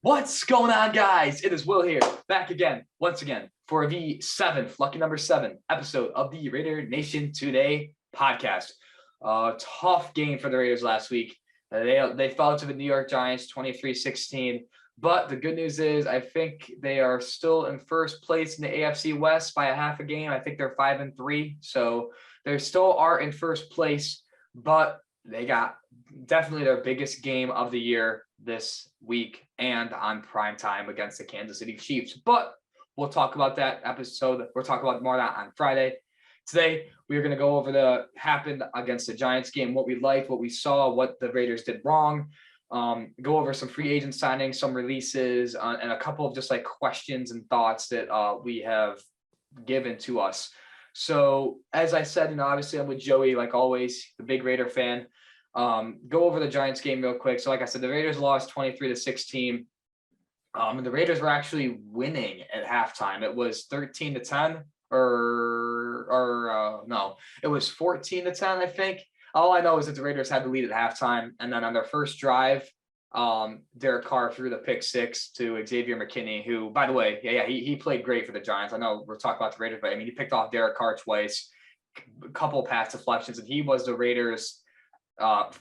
What's going on, guys? It is Will here, back again, once again, for the lucky number 7 episode of the Raider Nation Today podcast. Tough game for the Raiders last week. They fell to the New York Giants 23-16. But the good news is I think they are still in first place in the AFC West by a half a game. I think they're 5-3. So they still are in first place, but they got definitely their biggest game of the year this week and on prime time against the Kansas City Chiefs. But we'll talk about that episode. We'll talk about more of that on Friday. Today, we're going to go over the happened against the Giants game, what we liked, what we saw, what the Raiders did wrong, go over some free agent signings, some releases, and a couple of just like questions and thoughts that we have given to us. So as I said, obviously I'm with Joey, like always, the big Raider fan. Go over the Giants game real quick. So like I said, the Raiders lost 23-16. And the Raiders were actually winning at halftime. It was 13-10 or no, it was 14-10, I think. All I know is that the Raiders had the lead at halftime. And then on their first drive, Derek Carr threw the pick six to Xavier McKinney, who, by the way, he played great for the Giants. I know we're talking about the Raiders, but I mean, he picked off Derek Carr twice, a couple pass deflections, and he was the Raiders'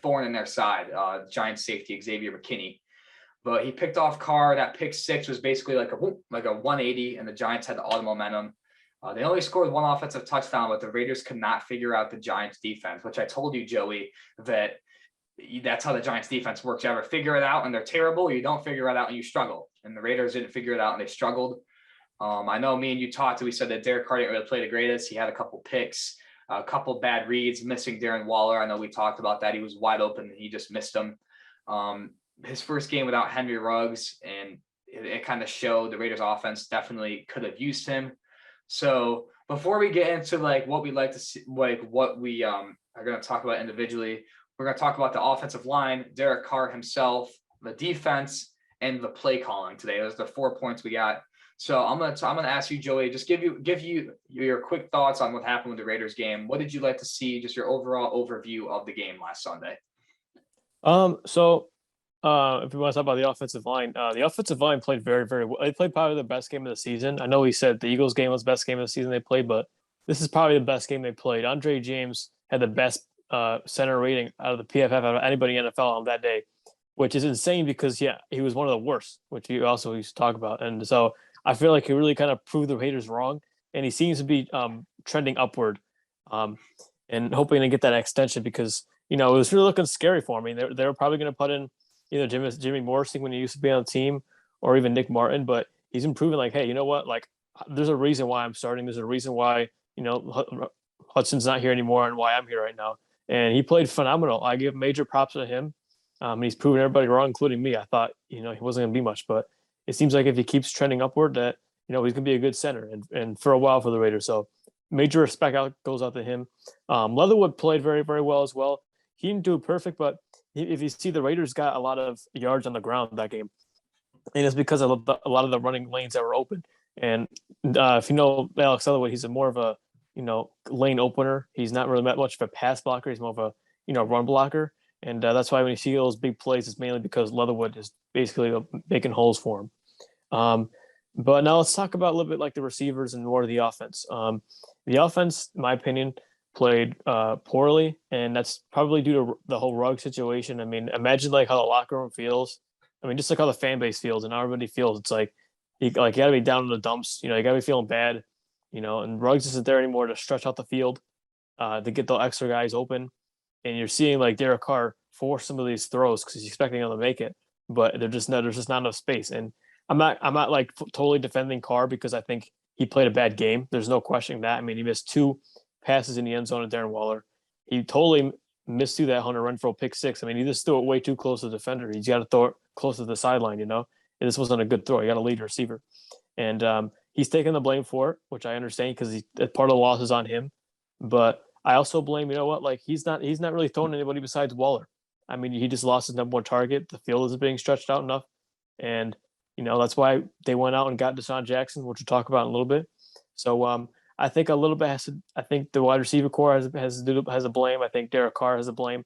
thorn in their side, Giants safety Xavier McKinney. But he picked off Carr. That pick six was basically like a 180, and the Giants had all the momentum. They only scored one offensive touchdown, but the Raiders could not figure out the Giants defense, which I told you, Joey, that's how the Giants defense works. You ever figure it out and they're terrible, or you don't figure it out and you struggle. And the Raiders didn't figure it out and they struggled. I know me and you talked, we said that Derek Carr didn't really play the greatest. He had a couple picks, a couple bad reads, missing Darren Waller. I know we talked about that. He was wide open and he just missed him. His first game without Henry Ruggs, and it kind of showed the Raiders offense definitely could have used him. So before we get into like what we like to see, like what we are going to talk about individually, we're going to talk about the offensive line, Derek Carr himself, the defense, and the play calling today. Those are the 4 points we got. So I'm gonna ask you, Joey, just give you your quick thoughts on what happened with the Raiders game. What did you like to see? Just your overall overview of the game last Sunday. If we want to talk about the offensive line played very, very well. They played probably the best game of the season. I know he said the Eagles game was the best game of the season they played, but this is probably the best game they played. Andre James had the best center rating out of the PFF out of anybody in the NFL on that day, which is insane because, he was one of the worst, which you also used to talk about. And so I feel like he really kind of proved the Raiders wrong, and he seems to be trending upward and hoping to get that extension because, it was really looking scary for me. They were probably going to put in either Jimmy Morrison when he used to be on the team or even Nick Martin, but he's been proving like, hey, you know what? Like, there's a reason why I'm starting. There's a reason why, Hudson's not here anymore and why I'm here right now. And he played phenomenal. I give major props to him. He's proven everybody wrong, including me. I thought, he wasn't going to be much, but it seems like if he keeps trending upward that, he's going to be a good center and for a while for the Raiders. So major respect goes out to him. Leatherwood played very, very well as well. He didn't do it perfect, but if you see, the Raiders got a lot of yards on the ground that game, and it's because of a lot of the running lanes that were open. And if you know Alex Leatherwood, he's more of a lane opener. He's not really much of a pass blocker. He's more of a run blocker, and that's why when you see those big plays, it's mainly because Leatherwood is basically making holes for him. But now let's talk about a little bit like the receivers and more of the offense. The offense, in my opinion, played poorly, and that's probably due to the whole Ruggs situation. I mean, imagine like how the locker room feels. I mean, just like how the fan base feels and how everybody feels. It's like you got to be down in the dumps. You got to be feeling bad. And Ruggs isn't there anymore to stretch out the field to get the extra guys open. And you're seeing like Derek Carr force some of these throws because he's expecting them to make it, but there's just not enough space. And I'm not like totally defending Carr because I think he played a bad game. There's no questioning that. I mean, he missed 2 passes in the end zone of Darren Waller. He totally missed through that Hunter Renfrow pick six. I mean, he just threw it way too close to the defender. He's got to throw it close to the sideline, And this wasn't a good throw. He got a lead receiver. And he's taking the blame for it, which I understand because part of the loss is on him. But I also blame, like he's not really throwing anybody besides Waller. I mean, he just lost his number one target. The field isn't being stretched out enough. And, that's why they went out and got Deshaun Jackson, which we'll talk about in a little bit. So I think a little bit I think the wide receiver core has a blame. I think Derek Carr has a blame.